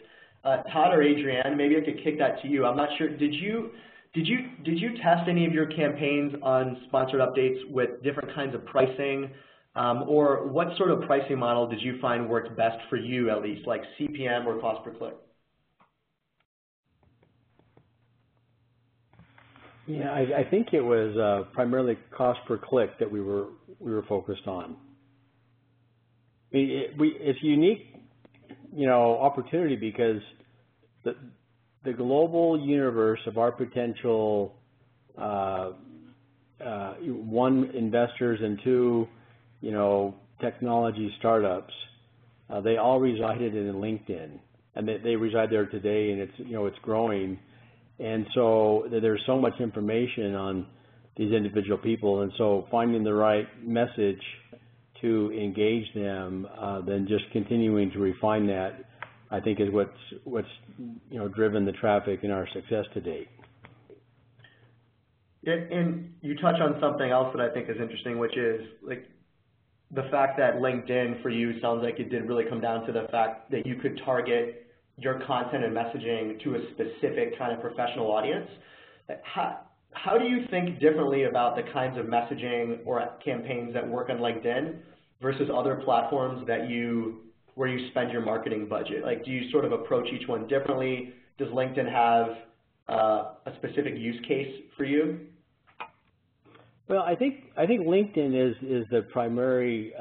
Todd or Adrienne, maybe I could kick that to you. I'm not sure. Did you test any of your campaigns on sponsored updates with different kinds of pricing, or what sort of pricing model did you find worked best for you, at least, like CPM or cost per click? Yeah, I think it was primarily cost per click that we were focused on. It's a unique, you know, opportunity because the global universe of our potential one, investors, and two, you know, technology startups, they all resided in LinkedIn, and they reside there today, and it's, you know, it's growing. And so there's so much information on these individual people, and so finding the right message to engage them, then just continuing to refine that, I think is what's you know, driven the traffic and our success to date. And you touch on something else that I think is interesting, which is like the fact that LinkedIn for you sounds like it did really come down to the fact that you could target your content and messaging to a specific kind of professional audience. How do you think differently about the kinds of messaging or campaigns that work on LinkedIn versus other platforms that where you spend your marketing budget? Like, do you sort of approach each one differently? Does LinkedIn have a specific use case for you? Well, I think LinkedIn is the primary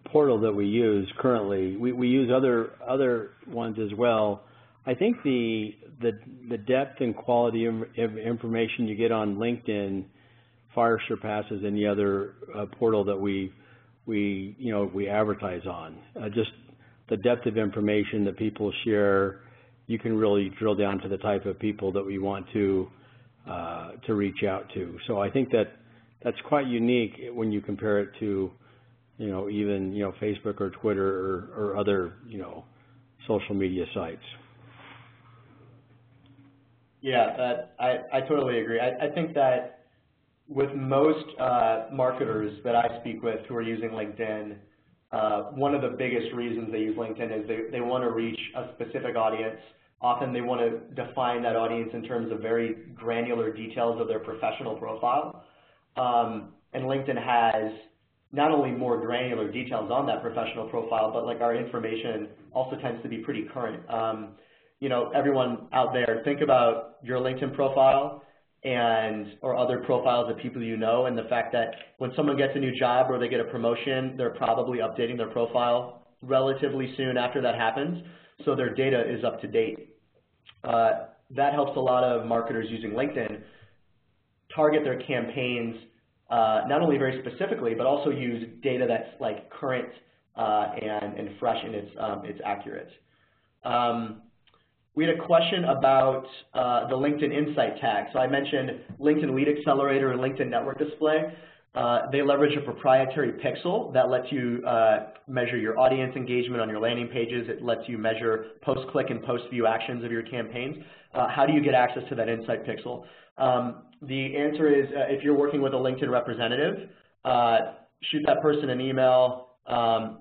portal that we use currently. We use other ones as well. I think the depth and quality of information you get on LinkedIn far surpasses any other portal that we advertise on. Just the depth of information that people share, you can really drill down to the type of people that we want to reach out to. So I think that's quite unique when you compare it to, you know, even, you know, Facebook or Twitter or other, you know, social media sites. Yeah, I totally agree. I think that with most marketers that I speak with who are using LinkedIn, one of the biggest reasons they use LinkedIn is they want to reach a specific audience. Often they want to define that audience in terms of very granular details of their professional profile. And LinkedIn has not only more granular details on that professional profile, but like our information also tends to be pretty current. You know, everyone out there, think about your LinkedIn profile or other profiles of people you know, and the fact that when someone gets a new job or they get a promotion, they're probably updating their profile relatively soon after that happens, so their data is up to date. That helps a lot of marketers using LinkedIn target their campaigns not only very specifically, but also use data that's like current and fresh, and it's accurate. We had a question about the LinkedIn Insight tag. So I mentioned LinkedIn Lead Accelerator and LinkedIn Network Display. They leverage a proprietary pixel that lets you measure your audience engagement on your landing pages. It lets you measure post-click and post-view actions of your campaigns. How do you get access to that Insight pixel? The answer is if you're working with a LinkedIn representative, shoot that person an email,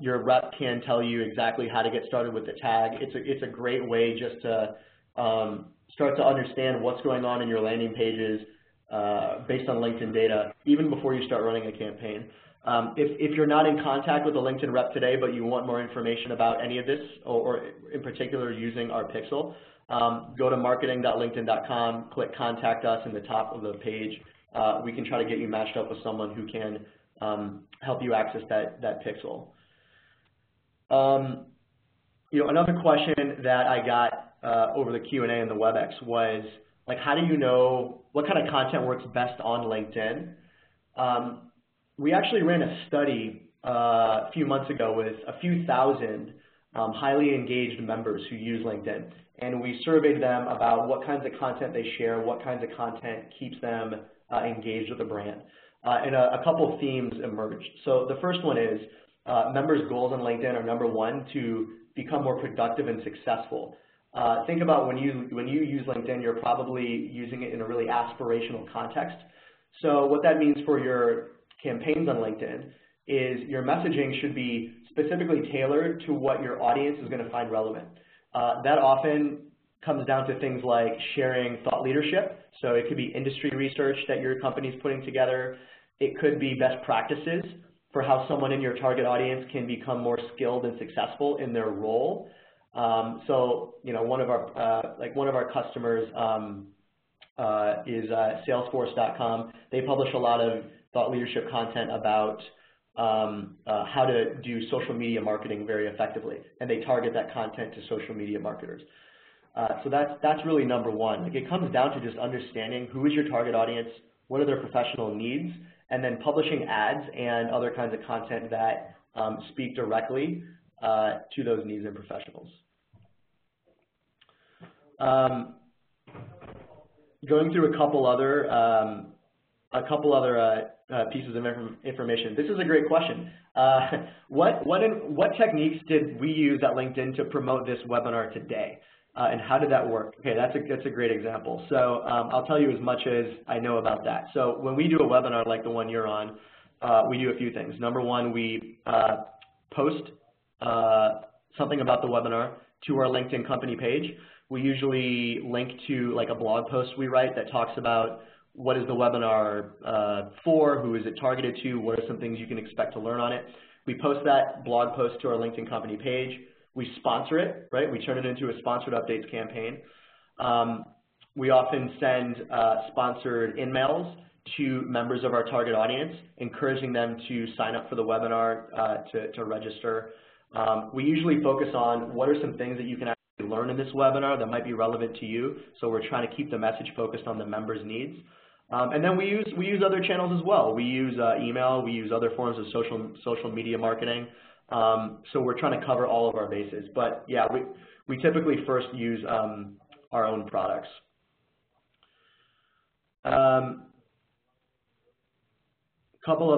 Your rep can tell you exactly how to get started with the tag. It's a great way just to start to understand what's going on in your landing pages based on LinkedIn data, even before you start running a campaign. If you're not in contact with a LinkedIn rep today, but you want more information about any of this, or in particular using our pixel, go to marketing.linkedin.com, click Contact Us in the top of the page. We can try to get you matched up with someone who can help you access that pixel. Another question that I got over the Q&A in the WebEx was, like, how do you know what kind of content works best on LinkedIn? We actually ran a study a few months ago with a few thousand highly engaged members who use LinkedIn, and we surveyed them about what kinds of content they share, what kinds of content keeps them engaged with the brand. And a couple of themes emerged. So the first one is members' goals on LinkedIn are, number one, to become more productive and successful. Think about when you use LinkedIn, you're probably using it in a really aspirational context. So what that means for your campaigns on LinkedIn is your messaging should be specifically tailored to what your audience is going to find relevant. That often comes down to things like sharing thought leadership. So it could be industry research that your company is putting together. It could be best practices for how someone in your target audience can become more skilled and successful in their role. So, one of our customers is Salesforce.com. They publish a lot of thought leadership content about how to do social media marketing very effectively, and they target that content to social media marketers. So that's really number one. Like, it comes down to just understanding who is your target audience, what are their professional needs, and then publishing ads and other kinds of content that speak directly to those needs and professionals. Going through a couple other pieces of information. This is a great question. What techniques did we use at LinkedIn to promote this webinar today? And how did that work? Okay, that's a great example. So I'll tell you as much as I know about that. So when we do a webinar like the one you're on, we do a few things. Number one, we post something about the webinar to our LinkedIn company page. We usually link to like a blog post we write that talks about what is the webinar for, who is it targeted to, what are some things you can expect to learn on it. We post that blog post to our LinkedIn company page. We sponsor it, right? We turn it into a sponsored updates campaign. We often send sponsored emails to members of our target audience, encouraging them to sign up for the webinar to register. We usually focus on what are some things that you can actually learn in this webinar that might be relevant to you. So we're trying to keep the message focused on the members' needs. And then we use other channels as well. We use email. We use other forms of social media marketing. So we're trying to cover all of our bases. But yeah, we typically first use our own products. A couple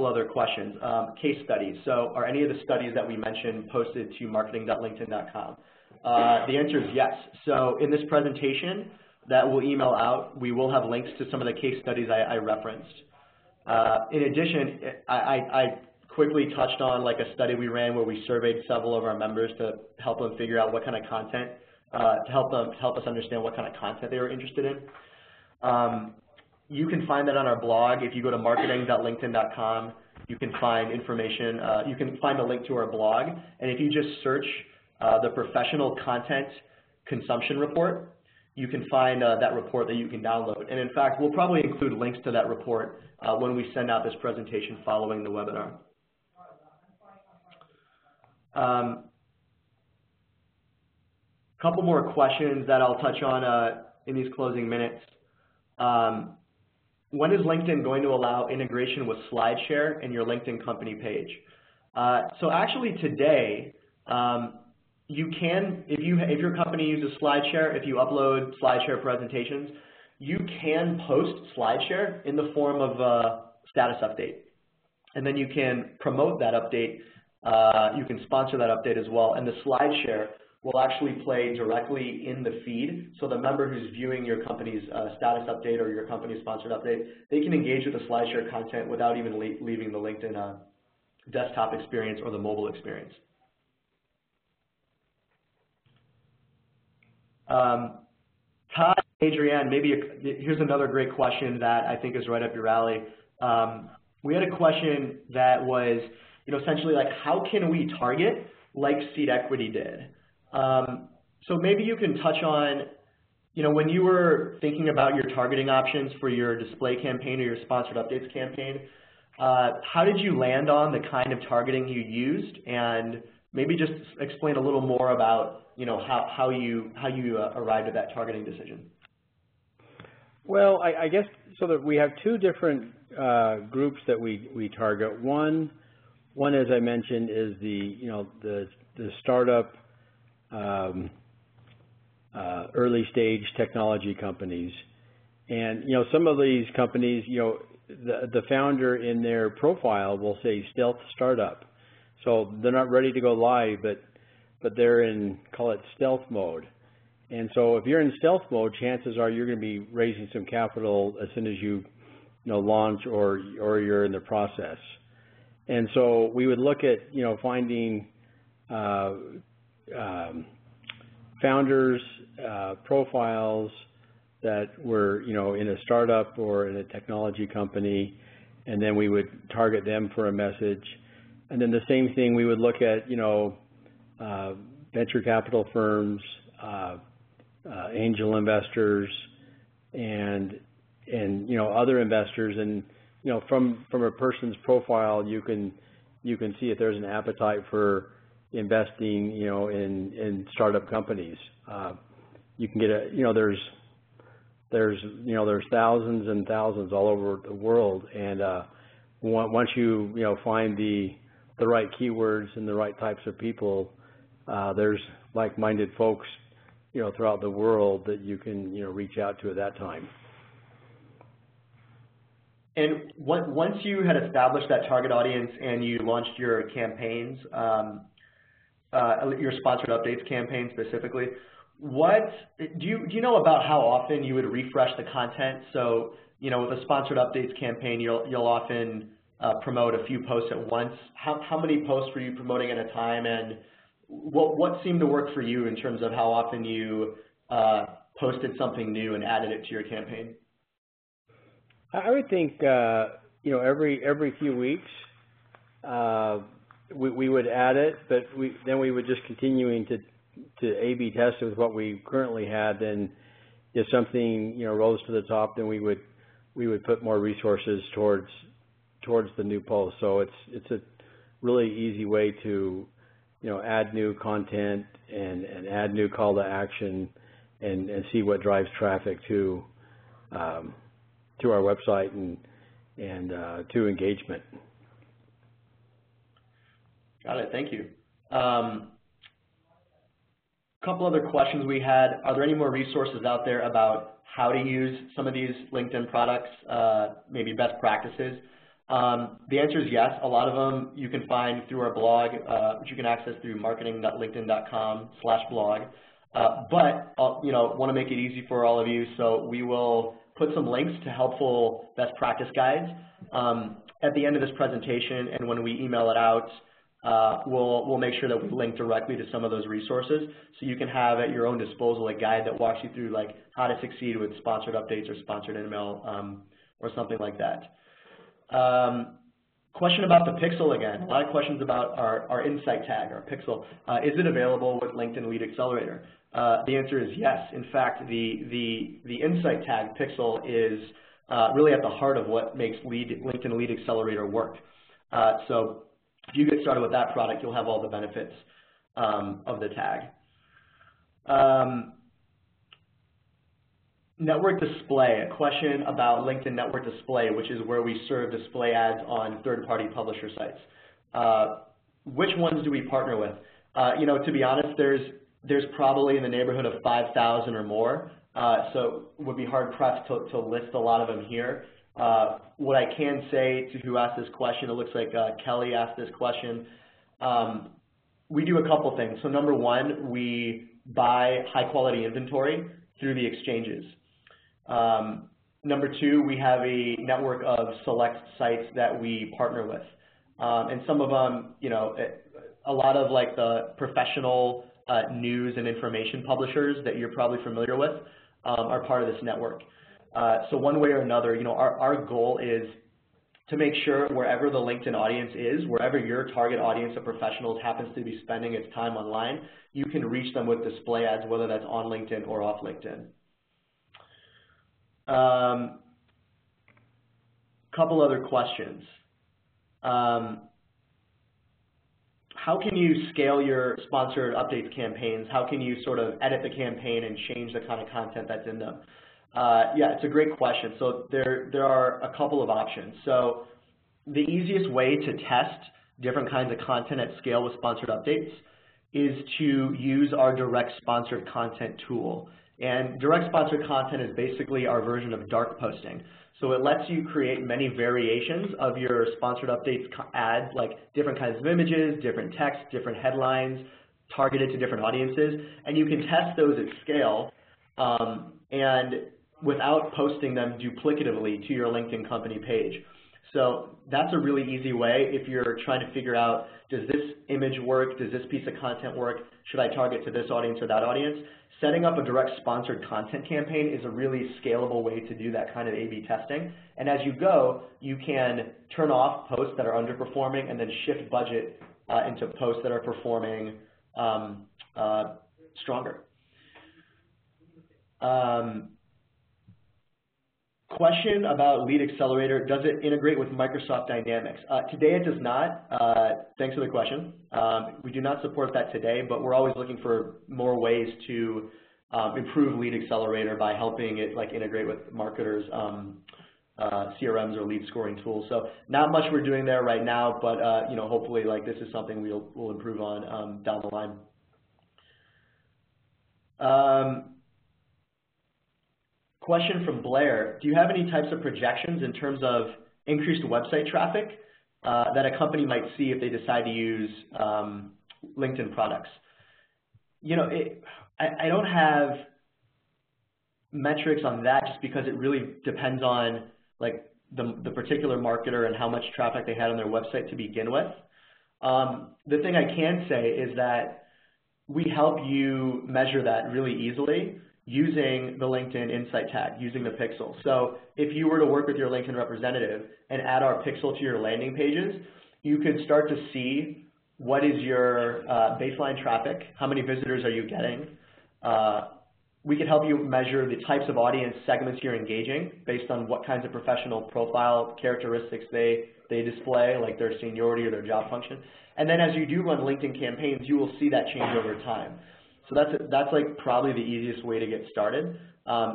other questions. Case studies. So are any of the studies that we mentioned posted to marketing.linkedin.com? The answer is yes. So in this presentation that we'll email out, we will have links to some of the case studies I referenced. In addition, I quickly touched on like a study we ran where we surveyed several of our members to help them figure out what kind of content, to help us understand what kind of content they were interested in. You can find that on our blog. If you go to marketing.linkedin.com, you can find information. You can find a link to our blog. And if you just search the professional content consumption report, you can find that report that you can download. And in fact, we'll probably include links to that report when we send out this presentation following the webinar. Couple more questions that I'll touch on in these closing minutes. When is LinkedIn going to allow integration with SlideShare in your LinkedIn company page? So actually today, you can, if your company uses SlideShare, if you upload SlideShare presentations, you can post SlideShare in the form of a status update. And then you can promote that update. You can sponsor that update as well. And the SlideShare will actually play directly in the feed. So the member who's viewing your company's status update or your company's sponsored update, they can engage with the SlideShare content without even leaving the LinkedIn desktop experience or the mobile experience. Todd, Adrienne, here's another great question that I think is right up your alley. We had a question that was, essentially like, how can we target like Seed Equity did? So maybe you can touch on, when you were thinking about your targeting options for your display campaign or your sponsored updates campaign, how did you land on the kind of targeting you used? And maybe just explain a little more about, how you arrived at that targeting decision. Well, I guess so that we have two different groups that we target. One, as I mentioned, is the startup early stage technology companies, and some of these companies, the founder in their profile will say stealth startup, so they're not ready to go live, but they're in, call it stealth mode. And so if you're in stealth mode, chances are you're going to be raising some capital as soon as you launch or you're in the process. And so we would look at finding founders profiles that were in a startup or in a technology company, and then we would target them for a message. And then the same thing, we would look at venture capital firms, angel investors, and other investors, and from a person's profile you can see if there's an appetite for investing in startup companies. You can get there's thousands and thousands all over the world, and once you find the right keywords and the right types of people, there's like-minded folks throughout the world that you can reach out to at that time. And once you had established that target audience and you launched your campaigns, your sponsored updates campaign specifically, what do you know about how often you would refresh the content? So with a sponsored updates campaign, you'll often promote a few posts at once. How many posts were you promoting at a time, and what seemed to work for you in terms of how often you posted something new and added it to your campaign? I would think every few weeks we would add it, but then we would just continuing to A/B test it with what we currently had. Then if something rose to the top, then we would put more resources towards the new post. So it's a really easy way to add new content and add new call to action and see what drives traffic to our website and to engagement. Got it. Thank you. A couple other questions we had. Are there any more resources out there about how to use some of these LinkedIn products, maybe best practices? The answer is yes. A lot of them you can find through our blog, which you can access through marketing.linkedin.com/blog. But want to make it easy for all of you, so we will put some links to helpful best practice guides at the end of this presentation, and when we email it out, we'll make sure that we link directly to some of those resources, so you can have at your own disposal a guide that walks you through like how to succeed with sponsored updates or sponsored email or something like that. Question about the pixel again. A lot of questions about our insight tag, our pixel. Is it available with LinkedIn Lead Accelerator? The answer is yes. In fact, the insight tag pixel is really at the heart of what makes LinkedIn Lead Accelerator work. So if you get started with that product, you'll have all the benefits of the tag. Network display, a question about LinkedIn Network Display, which is where we serve display ads on third-party publisher sites. Which ones do we partner with? To be honest, there's probably in the neighborhood of 5,000 or more, so it would be hard-pressed to list a lot of them here. What I can say to who asked this question, it looks like Kelly asked this question, we do a couple things. So number one, we buy high-quality inventory through the exchanges. Number two, we have a network of select sites that we partner with. and some of them, you know, a lot of like the professional news and information publishers that you're probably familiar with are part of this network. So one way or another, you know, our goal is to make sure wherever the LinkedIn audience is, wherever your target audience of professionals happens to be spending its time online, you can reach them with display ads, whether that's on LinkedIn or off LinkedIn. Couple other questions. How can you scale your sponsored updates campaigns? How can you sort of edit the campaign and change the kind of content that's in them? Yeah, it's a great question. So there are a couple of options. So the easiest way to test different kinds of content at scale with sponsored updates is to use our direct sponsored content tool. And direct sponsored content is basically our version of dark posting. So it lets you create many variations of your sponsored updates ads, like different kinds of images, different text, different headlines, targeted to different audiences. And you can test those at scale and without posting them duplicatively to your LinkedIn company page. So that's a really easy way if you're trying to figure out, does this image work? Does this piece of content work? Should I target to this audience or that audience? Setting up a direct sponsored content campaign is a really scalable way to do that kind of A/B testing. And as you go, you can turn off posts that are underperforming and then shift budget into posts that are performing stronger. Question about Lead Accelerator, does it integrate with Microsoft Dynamics? Today it does not. Thanks for the question. We do not support that today, but we're always looking for more ways to improve Lead Accelerator by helping it like integrate with marketers' CRMs or lead scoring tools. So not much we're doing there right now, but you know, hopefully like this is something we'll improve on down the line. Question from Blair, do you have any types of projections in terms of increased website traffic that a company might see if they decide to use LinkedIn products? You know, I don't have metrics on that just because it really depends on like the particular marketer and how much traffic they had on their website to begin with. The thing I can say is that we help you measure that really easily using the LinkedIn Insight tag, using the pixel. So if you were to work with your LinkedIn representative and add our pixel to your landing pages, you could start to see what is your baseline traffic, how many visitors are you getting. We can help you measure the types of audience segments you're engaging based on what kinds of professional profile characteristics they display, like their seniority or their job function. And then as you do run LinkedIn campaigns, you will see that change over time. So that's like probably the easiest way to get started,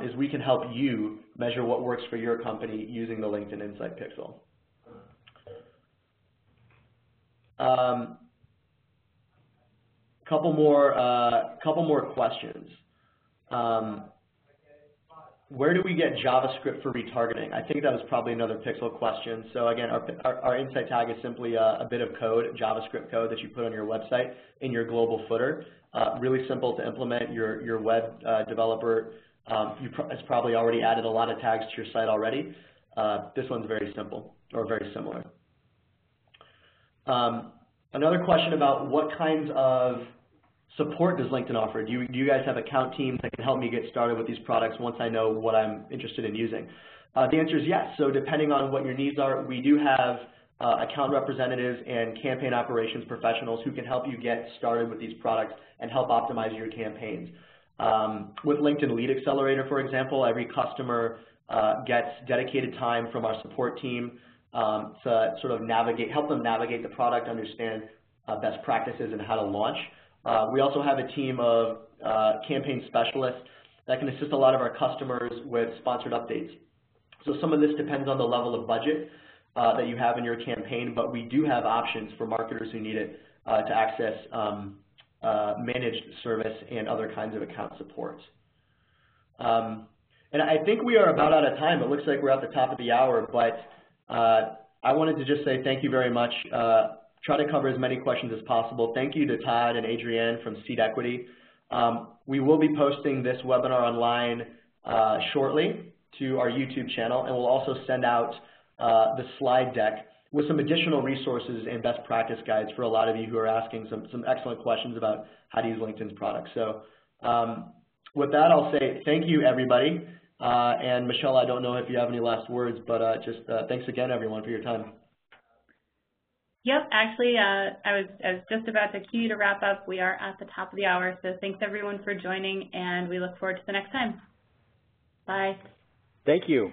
is we can help you measure what works for your company using the LinkedIn Insight Pixel. Couple more questions. Where do we get JavaScript for retargeting? I think that was probably another Pixel question. So again, our Insight tag is simply a bit of code, JavaScript code that you put on your website in your global footer. Really simple to implement. Your web developer has probably already added a lot of tags to your site already. This one's very simple or very similar. Another question about what kinds of support does LinkedIn offer? Do you guys have account teams that can help me get started with these products once I know what I'm interested in using? The answer is yes. So depending on what your needs are, we do have account representatives and campaign operations professionals who can help you get started with these products and help optimize your campaigns. With LinkedIn Lead Accelerator, for example, every customer gets dedicated time from our support team to sort of help them navigate the product, understand best practices and how to launch. We also have a team of campaign specialists that can assist a lot of our customers with sponsored updates. So some of this depends on the level of budget that you have in your campaign, but we do have options for marketers who need it to access managed service and other kinds of account support. And I think we are about out of time. It looks like we're at the top of the hour, but I wanted to just say thank you very much. Try to cover as many questions as possible. Thank you to Todd and Adrienne from Seed Equity. We will be posting this webinar online shortly to our YouTube channel, and we'll also send out the slide deck with some additional resources and best practice guides for a lot of you who are asking some excellent questions about how to use LinkedIn's products. So with that, I'll say thank you, everybody. And Michelle, I don't know if you have any last words, but just thanks again, everyone, for your time. Yep, actually, I was just about to cue you to wrap up. We are at the top of the hour, so thanks everyone for joining, and we look forward to the next time. Bye. Thank you.